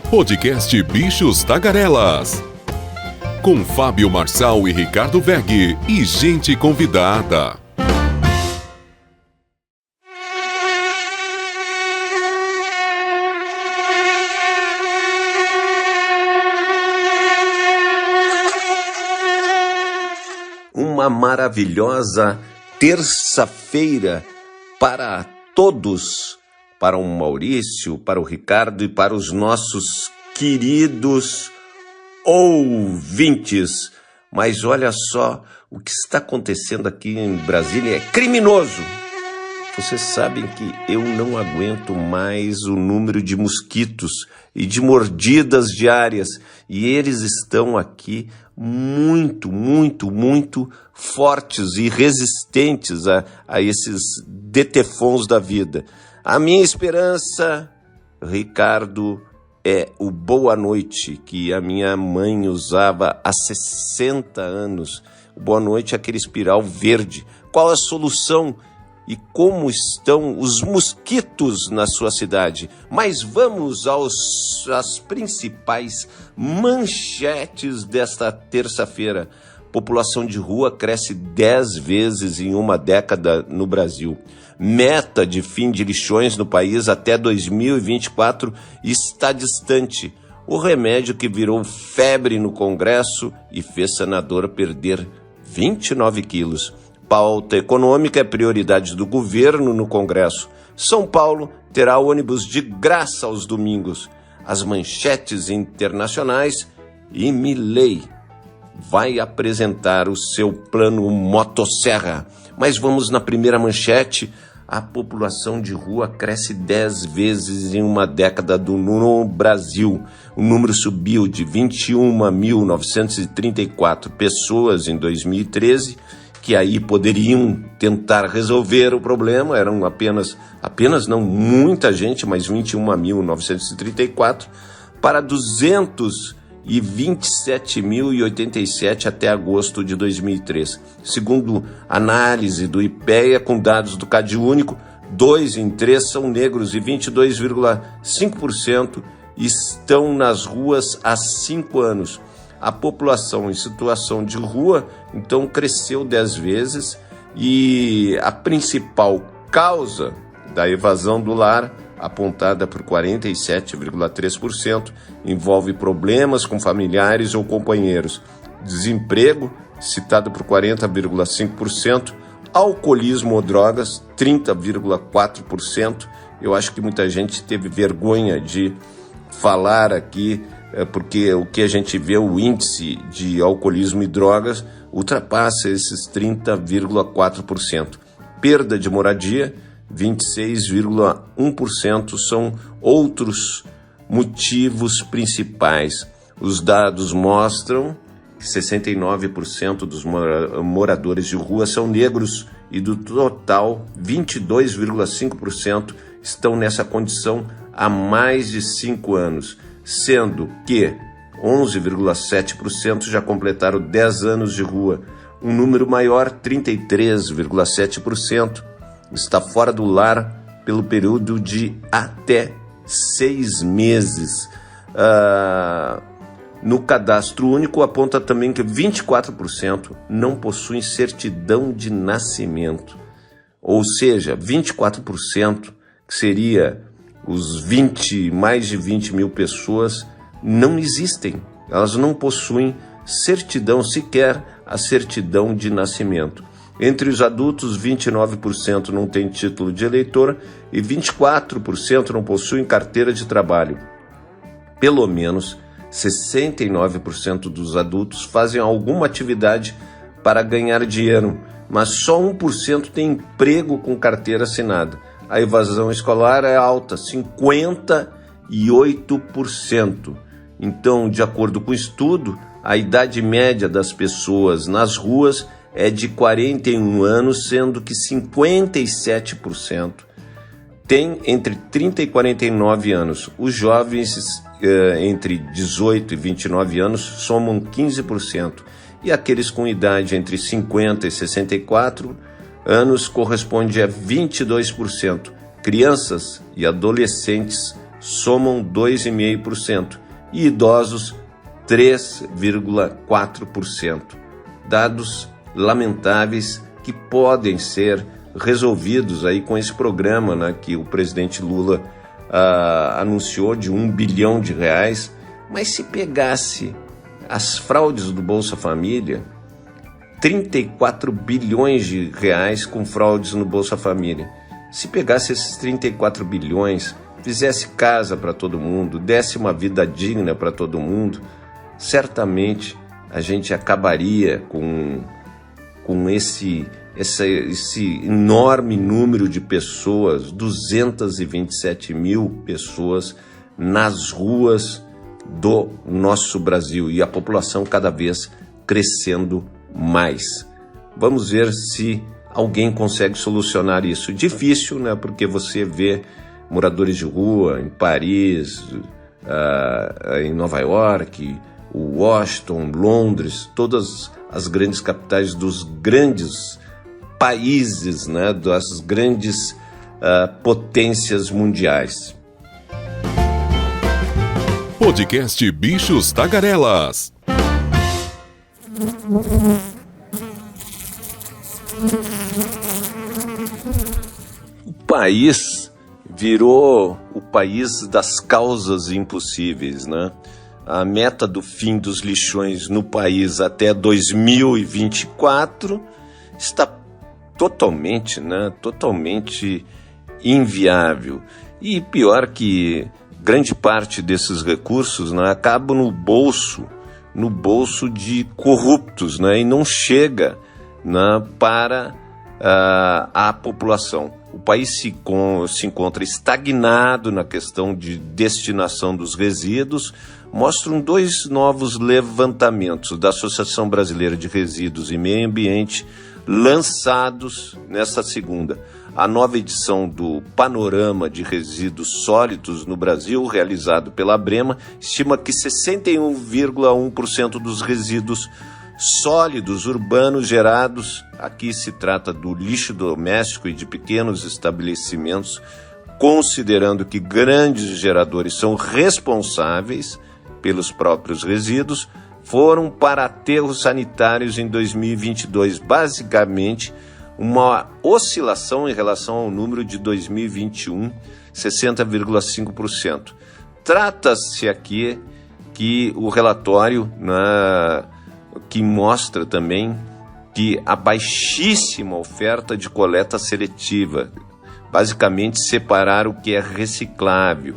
Podcast Bichos Tagarelas. Com Fábio Marçal e Ricardo Weg e gente convidada. Uma maravilhosa terça-feira para todos, para o Maurício, para o Ricardo e para os nossos queridos ouvintes. Mas olha só, o que está acontecendo aqui em Brasília é criminoso. Vocês sabem que eu não aguento mais o número de mosquitos e de mordidas diárias. E eles estão aqui muito fortes e resistentes a esses detefons da vida. A minha esperança, Ricardo, é o boa noite que a minha mãe usava há 60 anos. O boa noite é aquele espiral verde. Qual a solução? E como estão os mosquitos na sua cidade? Mas vamos às principais manchetes desta terça-feira. População de rua cresce 10 vezes em uma década no Brasil. Meta de fim de lixões no país até 2024 está distante. O remédio que virou febre no Congresso e fez senador perder 29 quilos. Pauta econômica é prioridade do governo no Congresso. São Paulo terá ônibus de graça aos domingos. As manchetes internacionais e Milei vai apresentar o seu plano motosserra. Mas vamos na primeira manchete. A população de rua cresce 10 vezes em uma década no Brasil. O número subiu de 21.934 pessoas em 2013, que aí poderiam tentar resolver o problema, eram apenas não, muita gente, mas 21.934, para 227.087 até agosto de 2003. Segundo análise do IPEA, com dados do CadÚnico, 2 em 3 são negros e 22,5% estão nas ruas há 5 anos. A população em situação de rua, então, cresceu 10 vezes e a principal causa da evasão do lar, apontada por 47,3%, envolve problemas com familiares ou companheiros. Desemprego, citado por 40,5%, alcoolismo ou drogas, 30,4%. Eu acho que muita gente teve vergonha de falar aqui, porque o que a gente vê, o índice de alcoolismo e drogas, ultrapassa esses 30,4%. Perda de moradia, 26,1% são outros motivos principais. Os dados mostram que 69% dos moradores de rua são negros e do total, 22,5% estão nessa condição há mais de 5 anos, sendo que 11,7% já completaram 10 anos de rua. Um número maior, 33,7%, está fora do lar pelo período de até 6 meses. No cadastro único, aponta também que 24% não possuem certidão de nascimento. Ou seja, 24%, que seria mais de 20 mil pessoas, não existem. Elas não possuem certidão, sequer a certidão de nascimento. Entre os adultos, 29% não têm título de eleitor e 24% não possuem carteira de trabalho. Pelo menos 69% dos adultos fazem alguma atividade para ganhar dinheiro, mas só 1% tem emprego com carteira assinada. A evasão escolar é alta, 58%. Então, de acordo com o estudo, a idade média das pessoas nas ruas é de 41 anos, sendo que 57% tem entre 30 e 49 anos. Os jovens entre 18 e 29 anos somam 15%. E aqueles com idade entre 50 e 64 anos corresponde a 22%. Crianças e adolescentes somam 2,5% e idosos 3,4%. Dados lamentáveis que podem ser resolvidos aí com esse programa, né, que o presidente Lula anunciou de R$1 bilhão, mas se pegasse as fraudes do Bolsa Família, 34 bilhões de reais com fraudes no Bolsa Família. Se pegasse esses 34 bilhões, fizesse casa para todo mundo, desse uma vida digna para todo mundo, certamente a gente acabaria com esse enorme número de pessoas, 227 mil pessoas nas ruas do nosso Brasil e a população cada vez crescendo mais. Vamos ver se alguém consegue solucionar isso. Difícil, né? Porque você vê moradores de rua em Paris, em Nova York, Washington, Londres, todas as grandes capitais dos grandes países, né? Das grandes potências mundiais. Podcast Bichos Tagarelas. O país virou o país das causas impossíveis, né? A meta do fim dos lixões no país até 2024 está totalmente inviável. E pior que grande parte desses recursos, né, acabam no bolso de corruptos, né, e não chega, né, para a população. O país se encontra estagnado na questão de destinação dos resíduos. Mostram 2 novos levantamentos da Associação Brasileira de Resíduos e Meio Ambiente, lançados nesta segunda. A nova edição do Panorama de Resíduos Sólidos no Brasil, realizado pela Brema, estima que 61,1% dos resíduos sólidos urbanos gerados, aqui se trata do lixo doméstico e de pequenos estabelecimentos, considerando que grandes geradores são responsáveis pelos próprios resíduos, foram para aterros sanitários em 2022, basicamente uma oscilação em relação ao número de 2021, 60,5%. Trata-se aqui que o relatório, né, que mostra também que a baixíssima oferta de coleta seletiva, basicamente separar o que é reciclável,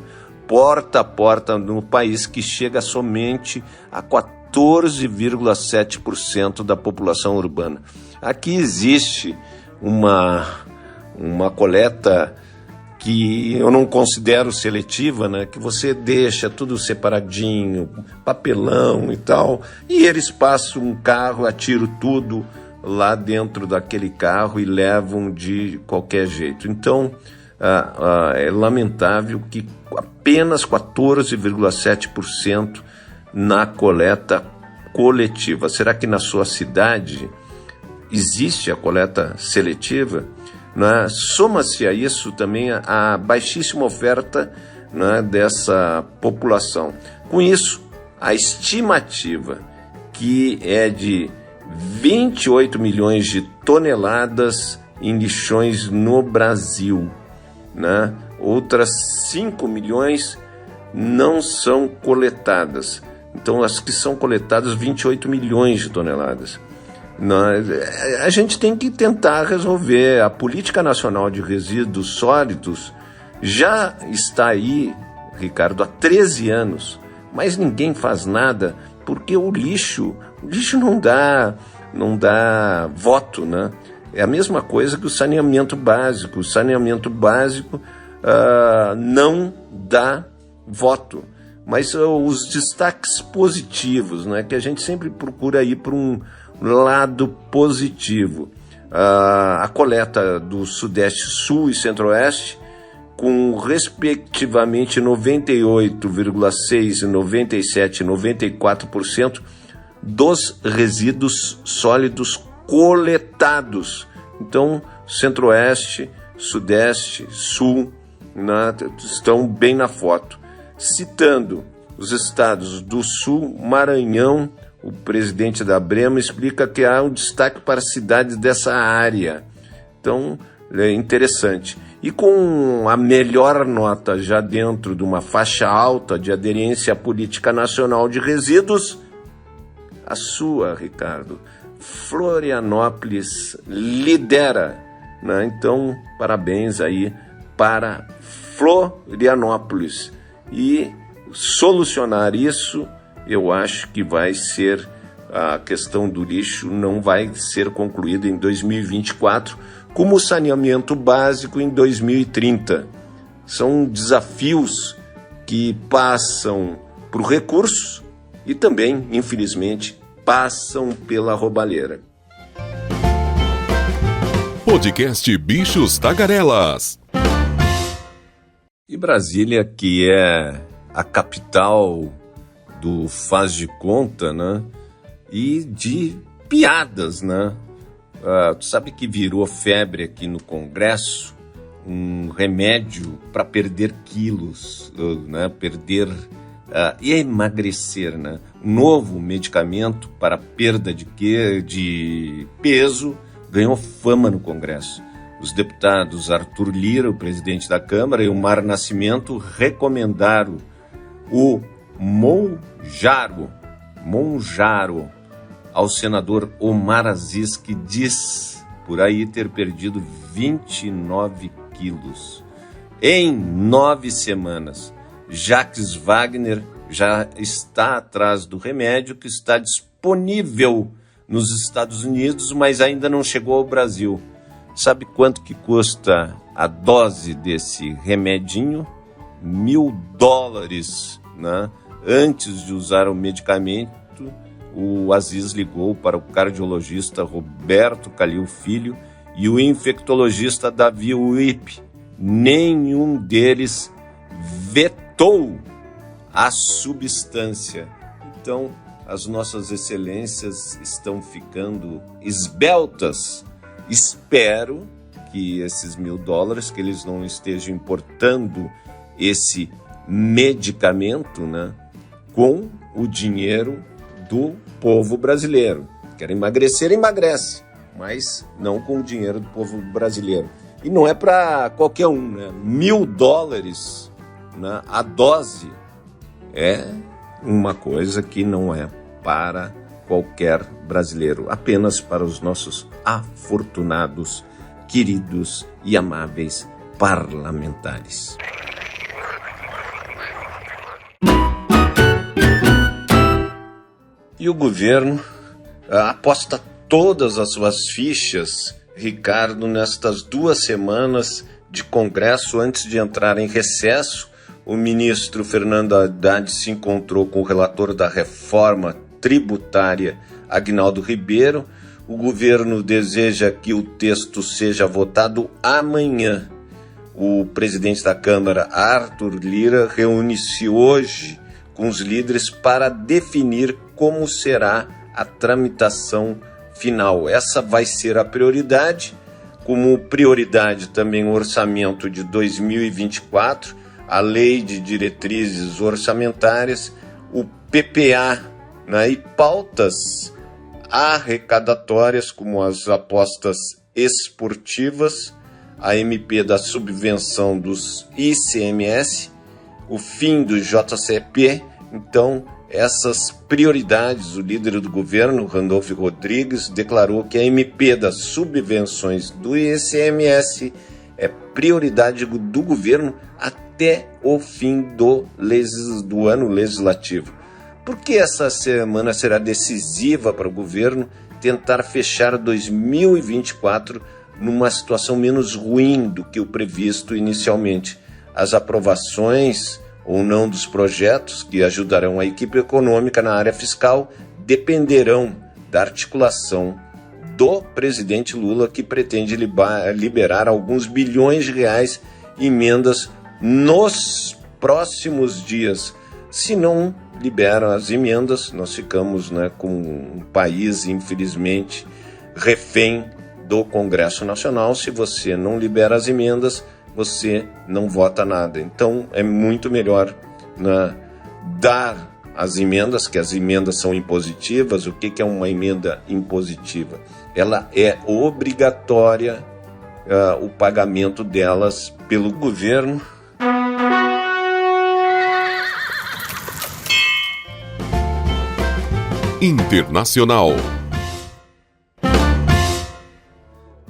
porta a porta no país, que chega somente a 14,7% da população urbana. Aqui existe uma coleta que eu não considero seletiva, né? Que você deixa tudo separadinho, papelão e tal, e eles passam um carro, atiram tudo lá dentro daquele carro e levam de qualquer jeito. Então, é lamentável que apenas 14,7% na coleta coletiva. Será que na sua cidade existe a coleta seletiva? Né? Soma-se a isso também a baixíssima oferta, né, dessa população. Com isso, a estimativa que é de 28 milhões de toneladas em lixões no Brasil, né? Outras 5 milhões não são coletadas. Então, as que são coletadas, 28 milhões de toneladas. A gente tem que tentar resolver. A Política Nacional de Resíduos Sólidos já está aí, Ricardo, há 13 anos, mas ninguém faz nada, porque o lixo não dá voto, né? É a mesma coisa que o saneamento básico. O saneamento básico não dá voto. Mas os destaques positivos, né, que a gente sempre procura ir para um lado positivo. A coleta do Sudeste, Sul e Centro-Oeste, com respectivamente 98,6%, 97% e 94% dos resíduos sólidos coletados. Então, Centro-Oeste, Sudeste, Sul né, estão bem na foto. Citando os estados do Sul, Maranhão, o presidente da Brema explica que há um destaque para cidades dessa área. Então, é interessante. E com a melhor nota já dentro de uma faixa alta de aderência à política nacional de resíduos, a sua, Ricardo, Florianópolis lidera, né? Então, parabéns aí para Florianópolis. E solucionar isso, eu acho que vai ser, a questão do lixo não vai ser concluída em 2024, como o saneamento básico em 2030. São desafios que passam por recursos e também, infelizmente, passam pela roubalheira. Podcast Bichos Tagarelas. E Brasília, que é a capital do faz de conta, né? E de piadas, né? Tu sabe que virou febre aqui no Congresso um remédio para perder quilos, né? E emagrecer, né? Um novo medicamento para perda de peso ganhou fama no Congresso. Os deputados Arthur Lira, o presidente da Câmara, e o Mar Nascimento recomendaram o Monjaro ao senador Omar Aziz, que diz por aí ter perdido 29 quilos em 9 semanas. Jacques Wagner já está atrás do remédio, que está disponível nos Estados Unidos, mas ainda não chegou ao Brasil. Sabe quanto que custa a dose desse remedinho? $1.000, né? Antes de usar o medicamento, o Aziz ligou para o cardiologista Roberto Calil Filho e o infectologista Davi Wip. Nenhum deles vetou a substância. Então, as nossas excelências estão ficando esbeltas. Espero que esses $1.000, que eles não estejam importando esse medicamento, né, com o dinheiro do povo brasileiro. Quer emagrecer, emagrece, mas não com o dinheiro do povo brasileiro. E não é para qualquer um, né? $1.000, né, a dose é uma coisa que não é para qualquer brasileiro, apenas para os nossos afortunados, queridos e amáveis parlamentares. E o governo aposta todas as suas fichas, Ricardo, nestas 2 semanas de Congresso antes de entrar em recesso. O ministro Fernando Haddad se encontrou com o relator da reforma tributária, Aguinaldo Ribeiro. O governo deseja que o texto seja votado amanhã. O presidente da Câmara, Arthur Lira, reúne-se hoje com os líderes para definir como será a tramitação final. Essa vai ser a prioridade, como prioridade também o orçamento de 2024, a Lei de Diretrizes Orçamentárias, o PPA, né, e pautas arrecadatórias, como as apostas esportivas, a MP da subvenção dos ICMS, o fim do JCP. Então, essas prioridades, o líder do governo, Randolph Rodrigues, declarou que a MP das subvenções do ICMS é prioridade do governo até o fim do ano legislativo. Porque essa semana será decisiva para o governo tentar fechar 2024 numa situação menos ruim do que o previsto inicialmente. As aprovações ou não dos projetos que ajudarão a equipe econômica na área fiscal dependerão da articulação do presidente Lula, que pretende liberar alguns bilhões de reais em emendas nos próximos dias. Se não liberam as emendas, nós ficamos, né, com um país, infelizmente, refém do Congresso Nacional. Se você não libera as emendas, você não vota nada. Então é muito melhor, né, dar as emendas, que as emendas são impositivas. O que é uma emenda impositiva? Ela é obrigatória, o pagamento delas pelo governo. Internacional.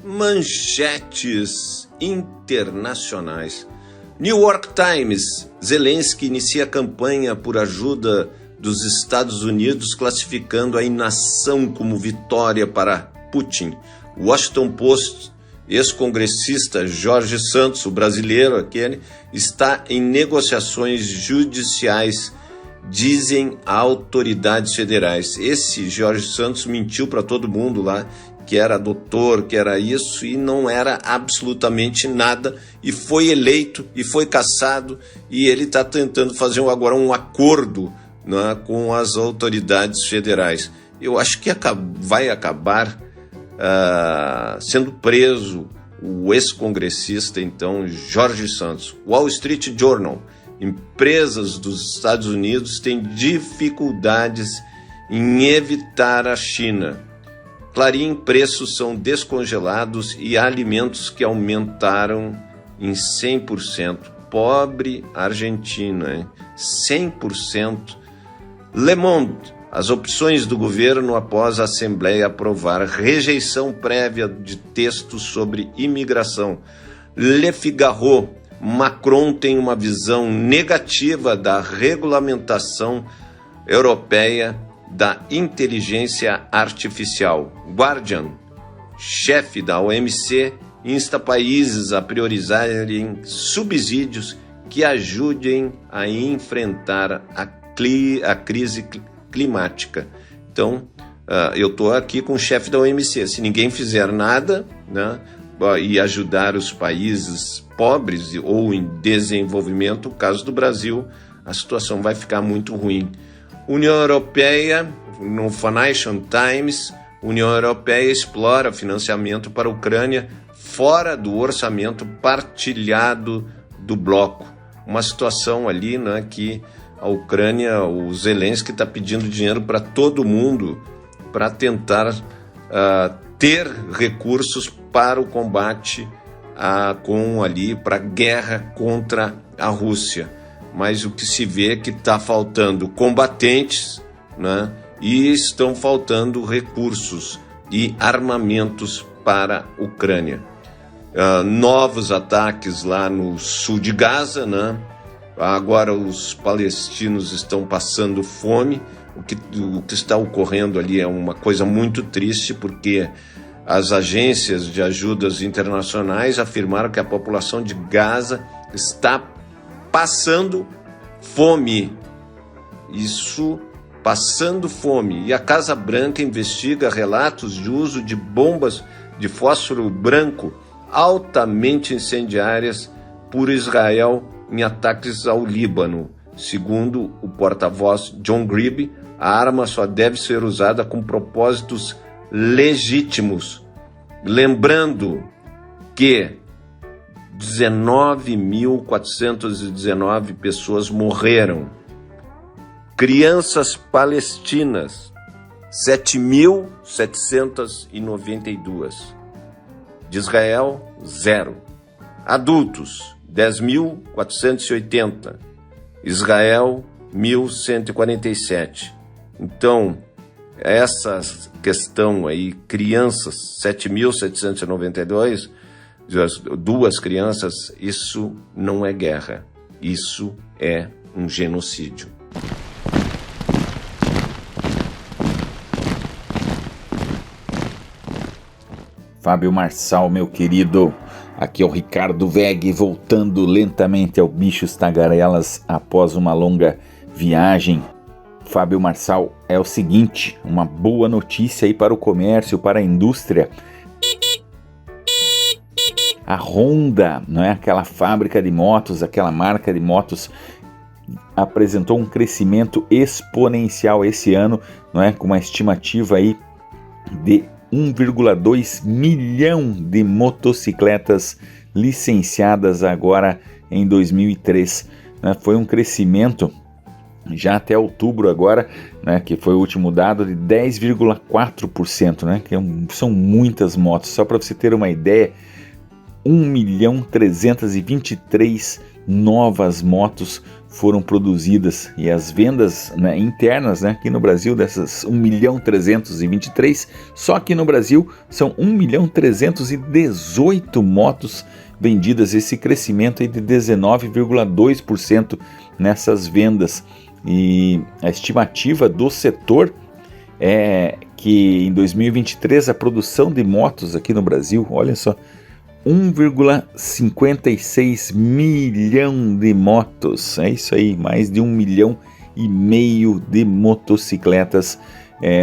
Manchetes internacionais. New York Times: Zelensky inicia campanha por ajuda dos Estados Unidos, classificando a inação como vitória para Putin. Washington Post: ex-congressista Jorge Santos, o brasileiro aquele, está em negociações judiciais, dizem autoridades federais. Esse Jorge Santos mentiu para todo mundo lá, que era doutor, que era isso, e não era absolutamente nada, e foi eleito, e foi cassado, e ele está tentando fazer agora um acordo, né, com as autoridades federais. Eu acho que vai acabar sendo preso o ex-congressista, então, Jorge Santos. Wall Street Journal: empresas dos Estados Unidos têm dificuldades em evitar a China. Clarim: preços são descongelados e há alimentos que aumentaram em 100%. Pobre Argentina, hein? 100%. Le Monde: as opções do governo após a Assembleia aprovar rejeição prévia de textos sobre imigração. Le Figaro: Macron tem uma visão negativa da regulamentação europeia da inteligência artificial. Guardian: chefe da OMC insta países a priorizarem subsídios que ajudem a enfrentar a crise climática. Então, eu estou aqui com o chefe da OMC. Se ninguém fizer nada, né, e ajudar os países pobres ou em desenvolvimento, no caso do Brasil, a situação vai ficar muito ruim. União Europeia, no Financial Times: União Europeia explora financiamento para a Ucrânia fora do orçamento partilhado do bloco. Uma situação ali, né, que a Ucrânia, o Zelensky está pedindo dinheiro para todo mundo para tentar ter recursos para o combate para a guerra contra a Rússia. Mas o que se vê é que está faltando combatentes, né, e estão faltando recursos e armamentos para a Ucrânia. Novos ataques lá no sul de Gaza, né? Agora os palestinos estão passando fome. O que está ocorrendo ali é uma coisa muito triste, porque as agências de ajudas internacionais afirmaram que a população de Gaza está passando fome. Isso, passando fome. E a Casa Branca investiga relatos de uso de bombas de fósforo branco altamente incendiárias por Israel em ataques ao Líbano. Segundo o porta-voz John Kirby, a arma só deve ser usada com propósitos legítimos. Lembrando que 19.419 pessoas morreram. Crianças palestinas, 7.792. De Israel, 0. Adultos, 10.480. Israel, 1.147. Então, essa questão aí, crianças, 7.792, duas crianças, isso não é guerra, isso é um genocídio. Fábio Marçal, meu querido, aqui é o Ricardo Weg, voltando lentamente ao Bichos Tagarelas após uma longa viagem. Fábio Marçal, é o seguinte, uma boa notícia aí para o comércio, para a indústria. A Honda, não é, aquela fábrica de motos, aquela marca de motos, apresentou um crescimento exponencial esse ano, não é, com uma estimativa aí de 1,2 milhão de motocicletas licenciadas agora em 2003. Né? Foi um crescimento já até outubro agora, né, que foi o último dado, de 10,4%, né, são muitas motos. Só para você ter uma ideia, 1.323.000 novas motos foram produzidas, e as vendas, né, internas, né, aqui no Brasil, dessas 1.323.000, só aqui no Brasil são 1.318.000 motos vendidas, esse crescimento aí de 19,2% nessas vendas. E a estimativa do setor é que em 2023 a produção de motos aqui no Brasil, olha só, 1,56 milhão de motos, é isso aí, mais de 1,5 milhão de motocicletas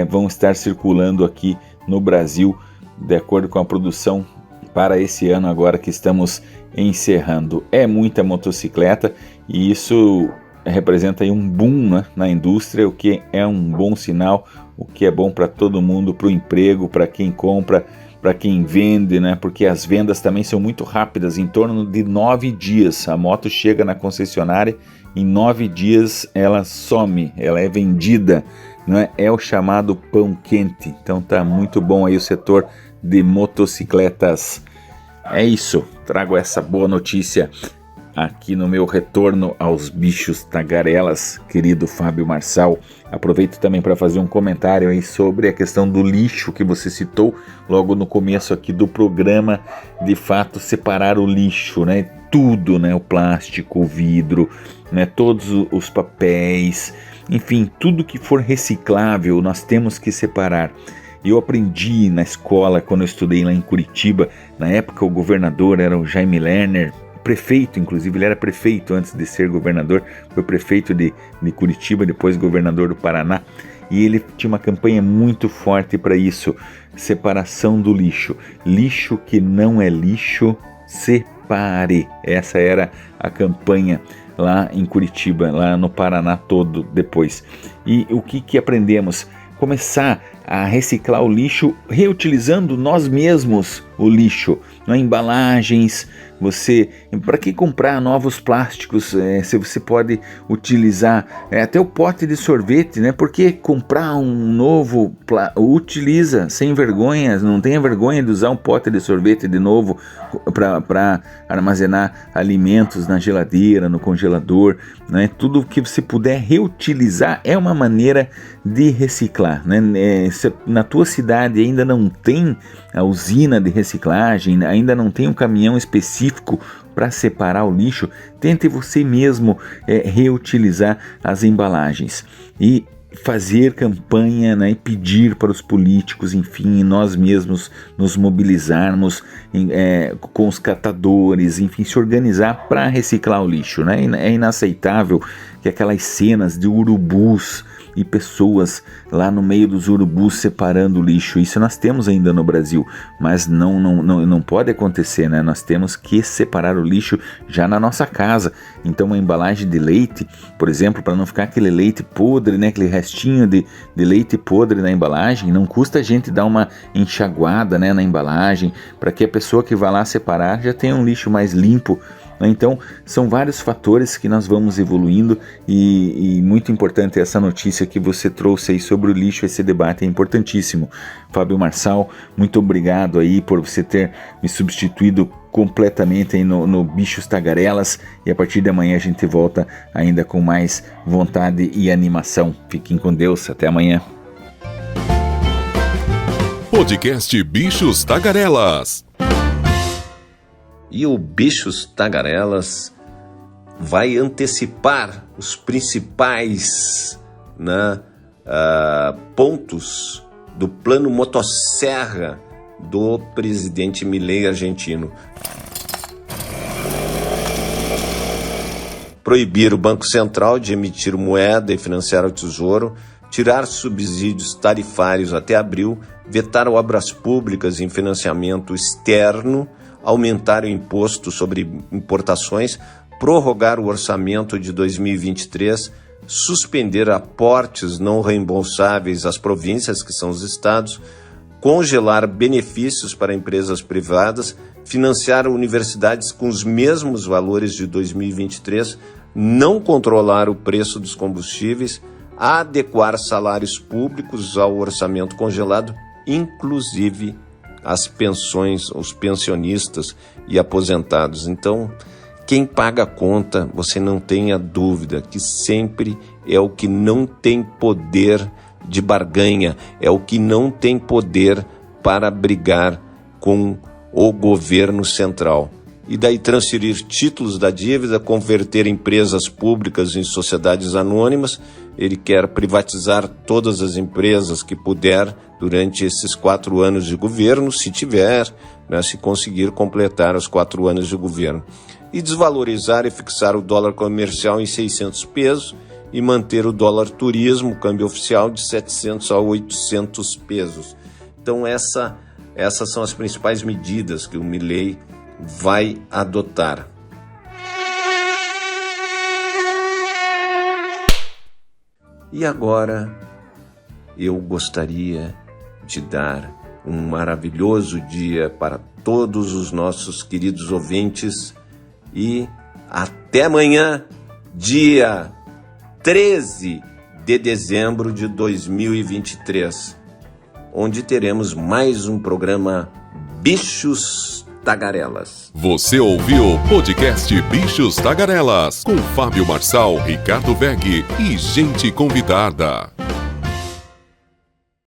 vão estar circulando aqui no Brasil, de acordo com a produção para esse ano agora que estamos encerrando. É muita motocicleta e isso representa aí um boom, né, na indústria, o que é um bom sinal, o que é bom para todo mundo, para o emprego, para quem compra, para quem vende, né, porque as vendas também são muito rápidas, em torno de 9 dias. A moto chega na concessionária, em 9 dias ela some, ela é vendida, né, é o chamado pão quente. Então tá muito bom aí o setor de motocicletas. É isso, trago essa boa notícia aqui no meu retorno aos bichos tagarelas, querido Fábio Marçal. Aproveito também para fazer um comentário aí sobre a questão do lixo que você citou logo no começo aqui do programa. De fato, separar o lixo, né? Tudo, né? O plástico, o vidro, né? Todos os papéis, enfim, tudo que for reciclável nós temos que separar. Eu aprendi na escola, quando eu estudei lá em Curitiba, na época o governador era o Jaime Lerner, prefeito, inclusive, ele era prefeito antes de ser governador, foi prefeito de Curitiba, depois governador do Paraná, e ele tinha uma campanha muito forte para isso, separação do lixo. Lixo que não é lixo, separe. Essa era a campanha lá em Curitiba, lá no Paraná todo depois. E o que aprendemos? Começar a reciclar o lixo reutilizando nós mesmos o lixo, né? Embalagens. Para que comprar novos plásticos se você pode utilizar até o pote de sorvete, né? Por que comprar um novo? Utiliza sem vergonha, não tenha vergonha de usar um pote de sorvete de novo para armazenar alimentos na geladeira, no congelador, né? Tudo que você puder reutilizar é uma maneira de reciclar, né? Se na tua cidade ainda não tem a usina de reciclagem, ainda não tem um caminhão específico para separar o lixo, tente você mesmo reutilizar as embalagens e fazer campanha, né, e pedir para os políticos, enfim, nós mesmos nos mobilizarmos com os catadores, enfim, se organizar para reciclar o lixo, né? É inaceitável que aquelas cenas de urubus e pessoas lá no meio dos urubus separando o lixo, isso nós temos ainda no Brasil, mas não pode acontecer, né? Nós temos que separar o lixo já na nossa casa. Então uma embalagem de leite, por exemplo, para não ficar aquele leite podre, né? Aquele restinho de leite podre na embalagem, não custa a gente dar uma enxaguada, né, na embalagem, para que a pessoa que vai lá separar já tenha um lixo mais limpo. Então, são vários fatores que nós vamos evoluindo e muito importante essa notícia que você trouxe aí sobre o lixo, esse debate é importantíssimo. Fábio Marçal, muito obrigado aí por você ter me substituído completamente aí no Bichos Tagarelas, e a partir de amanhã a gente volta ainda com mais vontade e animação. Fiquem com Deus, até amanhã. Podcast Bichos Tagarelas. E o Bichos Tagarelas vai antecipar os principais, né, pontos do plano motosserra do presidente Milei argentino. Proibir o Banco Central de emitir moeda e financiar o Tesouro, tirar subsídios tarifários até abril, vetar obras públicas em financiamento externo, aumentar o imposto sobre importações, prorrogar o orçamento de 2023, suspender aportes não reembolsáveis às províncias, que são os estados, congelar benefícios para empresas privadas, financiar universidades com os mesmos valores de 2023, não controlar o preço dos combustíveis, adequar salários públicos ao orçamento congelado, inclusive as pensões, os pensionistas e aposentados. Então, quem paga a conta, você não tenha dúvida que sempre é o que não tem poder de barganha, é o que não tem poder para brigar com o governo central. E daí transferir títulos da dívida, converter empresas públicas em sociedades anônimas. Ele quer privatizar todas as empresas que puder durante esses 4 anos de governo, se tiver, né, se conseguir completar os 4 anos de governo. E desvalorizar e fixar o dólar comercial em 600 pesos e manter o dólar turismo, câmbio oficial, de 700 a 800 pesos. Então essas são as principais medidas que o Milei vai adotar. E agora eu gostaria de dar um maravilhoso dia para todos os nossos queridos ouvintes e até amanhã, dia 13 de dezembro de 2023, onde teremos mais um programa Bichos Tagarelas. Você ouviu o podcast Bichos Tagarelas com Fábio Marçal, Ricardo Weg e gente convidada.